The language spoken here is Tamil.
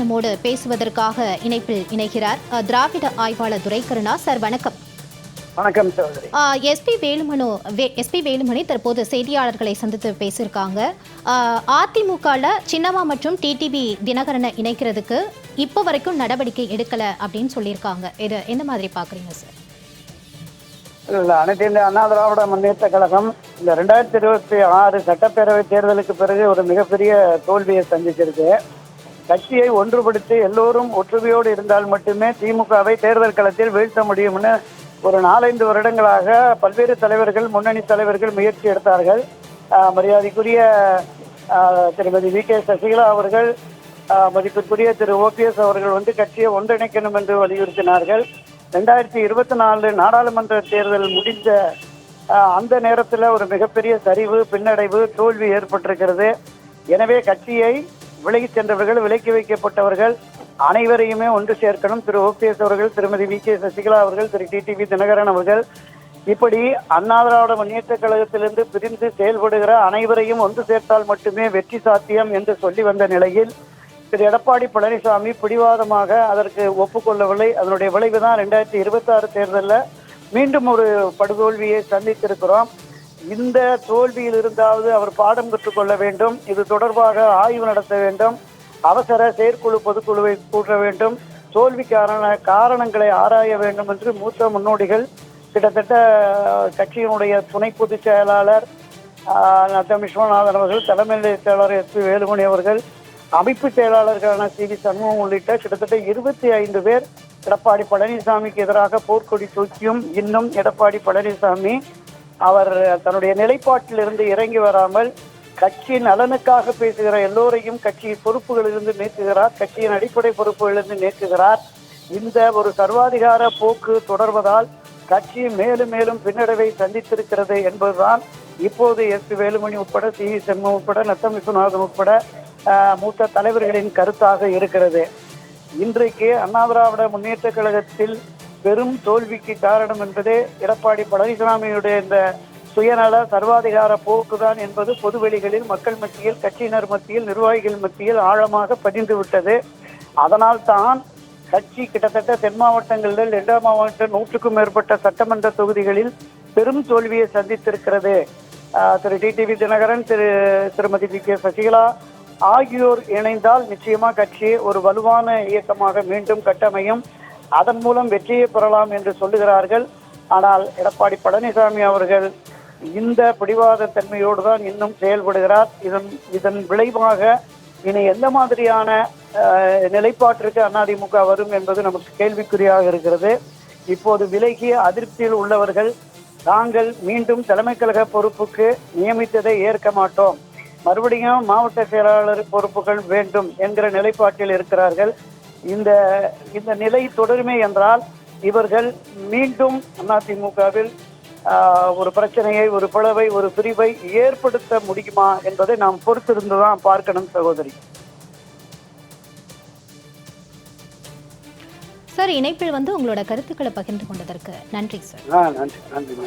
நம்மோடு பேசுவதற்காக இணைப்பில் இணைகிறார் திராவிட ஆய்வாளர் துரைக்கருணா. சார் வணக்கம். வணக்கம் சகோதரி. எஸ்பி வேலுமணி தற்போது செய்தியாளர்களை சந்தித்து பேசியிருக்காங்க. அதிமுகவில் சின்னம்மா மற்றும் டிடிவி தினகரனை இணைக்கிறதுக்கு இப்போ வரைக்கும் நடவடிக்கை எடுக்கல அப்படின்னு சொல்லியிருக்காங்க. இது என்ன மாதிரி பாக்குறீங்க சார்? அனைத்து இந்திய அண்ணா திராவிட முன்னேற்ற கழகம் இந்த 2026 சட்டப்பேரவை தேர்தலுக்கு பிறகு ஒரு மிகப்பெரிய தோல்வியை சந்திச்சிருக்கு. கட்சியை ஒன்றுபடுத்தி எல்லோரும் ஒற்றுமையோடு இருந்தால் மட்டுமே திமுகவை தேர்தல் களத்தில் வீழ்த்த முடியும்னு ஒரு 4-5 வருடங்களாக பல்வேறு தலைவர்கள், முன்னணி தலைவர்கள் முயற்சி எடுத்தார்கள். மரியாதைக்குரிய திருமதி வி.கே. சசிகலா அவர்கள், மதிப்பிற்குரிய திரு OPS அவர்கள் கட்சியை ஒன்றிணைக்கணும் என்று வலியுறுத்தினார்கள். 2024 நாடாளுமன்ற தேர்தல் முடிந்த அந்த நேரத்தில் ஒரு மிகப்பெரிய சரிவு, பின்னடைவு, தோல்வி ஏற்பட்டிருக்கிறது. எனவே கட்சியை விலகி சென்றவர்கள், விலக்கி வைக்கப்பட்டவர்கள் அனைவரையுமே ஒன்று சேர்க்கணும். திரு OPS அவர்கள், திருமதி வி.கே. சசிகலா அவர்கள், திரு டிடிவி தினகரன் அவர்கள், இப்படி அண்ணா திராவிட முன்னேற்ற கழகத்திலிருந்து பிரிந்து செயல்படுகிற அனைவரையும் ஒன்று சேர்த்தால் மட்டுமே வெற்றி சாத்தியம் என்று சொல்லி வந்த நிலையில் திரு எடப்பாடி பழனிசாமி பிடிவாதமாக அதற்கு ஒப்புக்கொள்ளவில்லை. அதனுடைய விளைவுதான் 2026 தேர்தலில் மீண்டும் ஒரு படுதோல்வியை சந்தித்திருக்கிறோம். இந்த தோல்வியில் இருந்தாவது அவர் பாடம் கற்றுக்கொள்ள வேண்டும். இது தொடர்பாக ஆய்வு நடத்த வேண்டும். அவசர செயற்குழு பொதுக்குழுவை கூட்ட வேண்டும். தோல்விக்கான காரணங்களை ஆராய வேண்டும் என்று மூத்த முன்னோடிகள், கிட்டத்தட்ட கட்சியினுடைய துணை பொதுச் செயலாளர் நத்தம் விஸ்வநாதன் அவர்கள், தலைமை செயலாளர் எஸ்பி வேலுமணி அவர்கள், அமைப்பு செயலாளர்களான சி.வி. சண்முகம் உள்ளிட்ட கிட்டத்தட்ட 25 பேர் எடப்பாடி பழனிசாமிக்கு எதிராக போர்க்கொடி தூக்கியும் இன்னும் எடப்பாடி பழனிசாமி அவர் தன்னுடைய நிலைப்பாட்டிலிருந்து இறங்கி வராமல் கட்சி நலனுக்காக பேசுகிற எல்லோரையும் கட்சி பொறுப்புகளிலிருந்து நீக்குகிறார், கட்சியின் அடிப்படை பொறுப்புகளிலிருந்து நீக்குகிறார். இந்த ஒரு சர்வாதிகார போக்கு தொடர்வதால் கட்சி மேலும் மேலும் பின்னடைவை சந்தித்திருக்கிறது என்பதுதான் இப்போது எஸ் வேலுமணி உட்பட, சி.வி. சண்முகம் உட்பட, நத்தம் விஸ்வநாதன் உட்பட மூத்த தலைவர்களின் கருத்தாக இருக்கிறது. இன்றைக்கு அண்ணா திராவிட முன்னேற்ற கழகத்தில் பெரும் தோல்விக்கு காரணம் என்பதே எடப்பாடி பழனிசாமியுடைய இந்த சுயநல சர்வாதிகார போக்குதான் என்பது பொதுவெளிகளில், மக்கள் மத்தியில், கட்சியினர் மத்தியில், நிர்வாகிகள் மத்தியில் ஆழமாக பதிந்து விட்டது. அதனால் தான் கட்சி கிட்டத்தட்ட தென் மாவட்டங்களில் 2 மாவட்டம் 100க்கும் மேற்பட்ட சட்டமன்ற தொகுதிகளில் பெரும் தோல்வியை சந்தித்திருக்கிறது. திரு டிடிவி தினகரன், திருமதி வி.கே. சசிகலா ஆகியோர் இணைந்தால் நிச்சயமா கட்சி ஒரு வலுவான இயக்கமாக மீண்டும் கட்டமையும், அதன் மூலம் வெற்றியை பெறலாம் என்று சொல்லுகிறார்கள். ஆனால் எடப்பாடி பழனிசாமி அவர்கள் இந்த பிடிவாத தன்மையோடு தான் இன்னும் செயல்படுகிறார். இதன் விளைவாக இனி எந்த மாதிரியான நிலைப்பாட்டிற்கு அதிமுக வரும் என்பது நமக்கு கேள்விக்குறியாக இருக்கிறது. இப்போது விலகிய அதிருப்தியில் உள்ளவர்கள் தாங்கள் மீண்டும் தலைமை கழக பொறுப்புக்கு நியமித்ததை ஏற்க மாட்டோம், மறுபடியும் மாவட்ட செயலாளர் பொறுப்புகள் வேண்டும் என்கிற நிலைப்பாட்டில் இருக்கிறார்கள். இந்த நிலை தொடருமே என்றால் இவர்கள் மீண்டும் அதிமுகவில் ஒரு பிரச்சனையை, ஒரு பிளவை, ஒரு பிரிவை ஏற்படுத்த முடியுமா என்பதை நாம் பொறுத்திருந்துதான் பார்க்கணும் சகோதரி. சார், இணைப்பில் உங்களோட கருத்துக்களை பகிர்ந்து கொண்டதற்கு நன்றி சார். நன்றி.